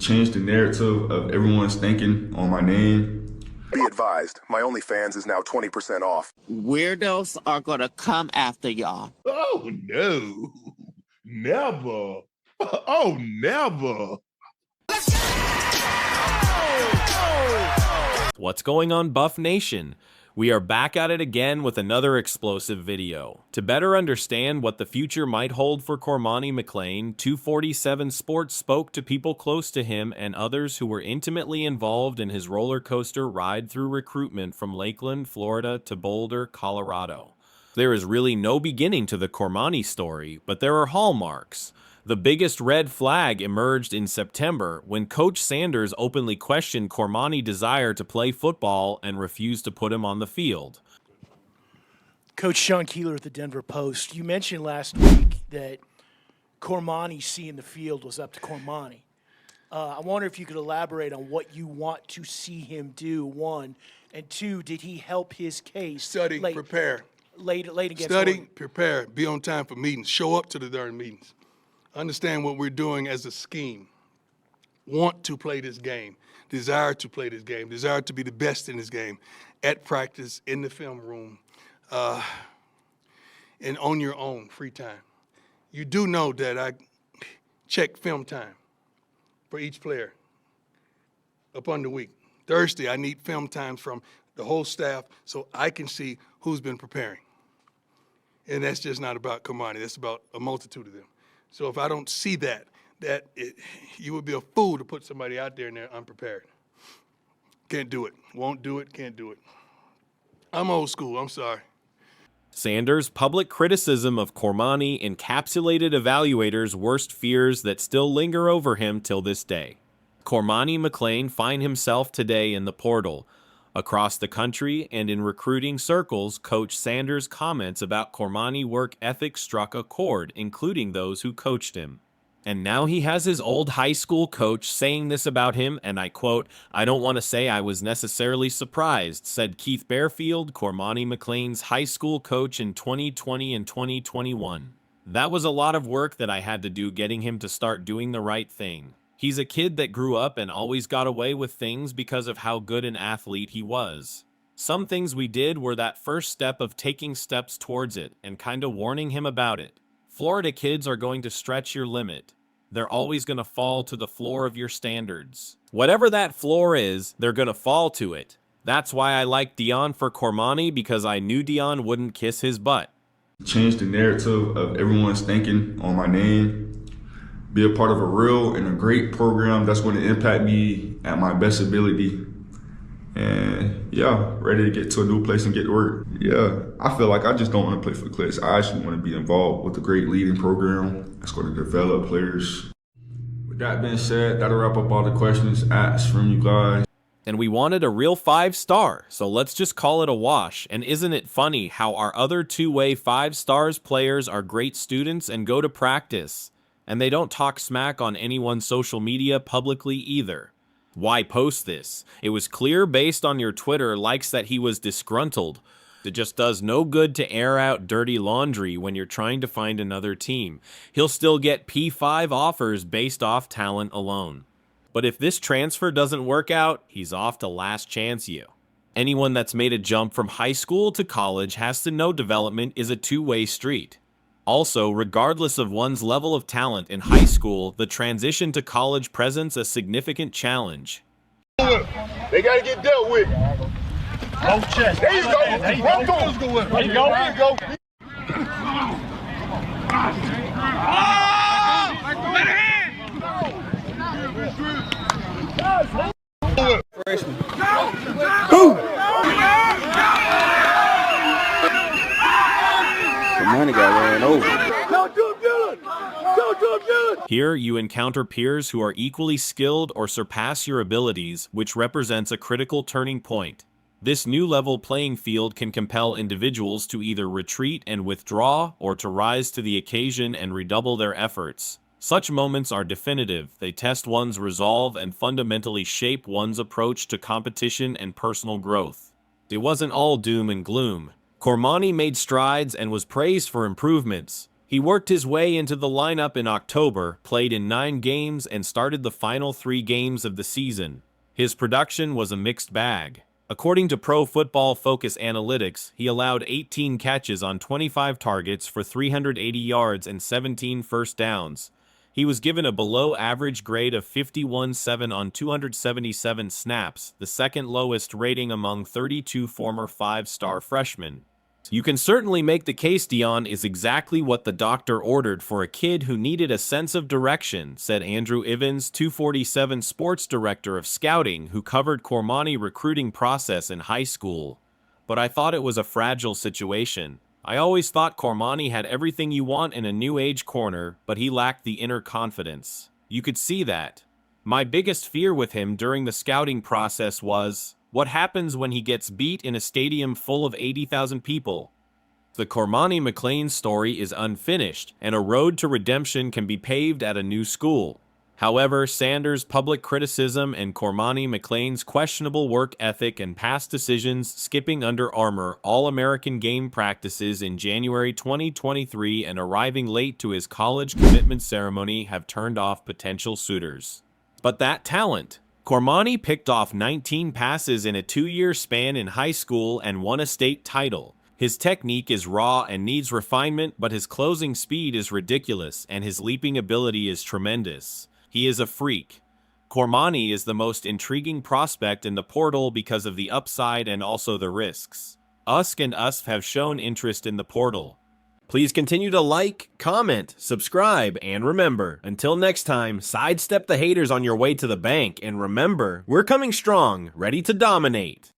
Change the narrative of everyone's thinking on my name. Be advised, my OnlyFans is now 20% off. Weirdos are gonna come after y'all. Oh, no. Never. Oh, never. What's going on, Buff Nation? We are back at it again with another explosive video. To better understand what the future might hold for Cormani McClain, 247 Sports spoke to people close to him and others who were intimately involved in his roller coaster ride through recruitment from Lakeland, Florida to Boulder, Colorado. There is really no beginning to the Cormani story, but there are hallmarks. The biggest red flag emerged in September when Coach Sanders openly questioned Cormani's desire to play football and refused to put him on the field. Coach Sean Keeler at the Denver Post, you mentioned last week that Cormani seeing the field was up to Cormani. I wonder if you could elaborate on what you want to see him do, one. And two, did he help his case? Study, prepare. Late against Study, Oregon? prepare, be on time for meetings. Show up to the darn meetings. Understand what we're doing as a scheme. Want to play this game. Desire to play this game. Desire to be the best in this game. At practice, in the film room, and on your own free time. You do know that I check film time for each player upon the week. Thursday, I need film times from the whole staff so I can see who's been preparing. And that's just not about Cormani. That's about a multitude of them. So if I don't see that, you would be a fool to put somebody out there and they're unprepared. Can't do it. Won't do it. Can't do it. I'm old school. I'm sorry. Sanders' public criticism of Cormani encapsulated evaluators' worst fears that still linger over him till this day. Cormani McClain finds himself today in the portal. Across the country and in recruiting circles, Coach Sanders' comments about Cormani work ethic struck a chord, including those who coached him. And now he has his old high school coach saying this about him, and I quote, "I don't want to say I was necessarily surprised," said Keith Bearfield, Cormani McClain's high school coach in 2020 and 2021. "That was a lot of work that I had to do getting him to start doing the right thing. He's a kid that grew up and always got away with things because of how good an athlete he was. Some things we did were that first step of taking steps towards it and kind of warning him about it. Florida kids are going to stretch your limit. They're always going to fall to the floor of your standards. Whatever that floor is, they're going to fall to it. That's why I liked Dion for Cormani, because I knew Dion wouldn't kiss his butt." Change the narrative of everyone's thinking on my name. Be a part of a real and a great program that's going to impact me at my best ability. And yeah, ready to get to a new place and get to work. Yeah, I feel like I just don't want to play for the Clips. I actually want to be involved with a great leading program that's going to develop players. With that being said, that'll wrap up all the questions asked from you guys. And we wanted a real 5-star, so let's just call it a wash. And isn't it funny how our other two-way 5 stars players are great students and go to practice? And they don't talk smack on anyone's social media publicly either. Why post this? It was clear based on your Twitter likes that he was disgruntled. It just does no good to air out dirty laundry when you're trying to find another team. He'll still get P5 offers based off talent alone. But if this transfer doesn't work out, he's off to last chance you. Anyone that's made a jump from high school to college has to know development is a two-way street. Also, regardless of one's level of talent in high school, the transition to college presents a significant challenge. They got to get dealt with. Low chest. There you go. There you go. There you go. There you go. Freshman. Cormani got ran over. Here, you encounter peers who are equally skilled or surpass your abilities, which represents a critical turning point. This new level playing field can compel individuals to either retreat and withdraw or to rise to the occasion and redouble their efforts. Such moments are definitive. They test one's resolve and fundamentally shape one's approach to competition and personal growth. It wasn't all doom and gloom. Cormani made strides and was praised for improvements. He worked his way into the lineup in October, played in 9 games, and started the final 3 games of the season. His production was a mixed bag. According to Pro Football Focus Analytics, he allowed 18 catches on 25 targets for 380 yards and 17 first downs. He was given a below-average grade of 51.7 on 277 snaps, the second lowest rating among 32 former 5-star freshmen. You can certainly make the case Dion is exactly what the doctor ordered for a kid who needed a sense of direction, said Andrew Ivins, 247 sports director of scouting, who covered Cormani recruiting process in high school. But I thought it was a fragile situation. I always thought Cormani had everything you want in a new age corner, but he lacked the inner confidence. You could see that. My biggest fear with him during the scouting process was, what happens when he gets beat in a stadium full of 80,000 people? The Cormani McClain story is unfinished, and a road to redemption can be paved at a new school. However, Sanders' public criticism and Cormani McClain's questionable work ethic and past decisions skipping Under Armour All-American game practices in January 2023 and arriving late to his college commitment ceremony have turned off potential suitors. But that talent. Cormani picked off 19 passes in a 2-year span in high school and won a state title. His technique is raw and needs refinement, but his closing speed is ridiculous and his leaping ability is tremendous. He is a freak. Cormani is the most intriguing prospect in the portal because of the upside and also the risks. USC and USF have shown interest in the portal. Please continue to like, comment, subscribe, and remember, until next time, sidestep the haters on your way to the bank, and remember, we're coming strong, ready to dominate.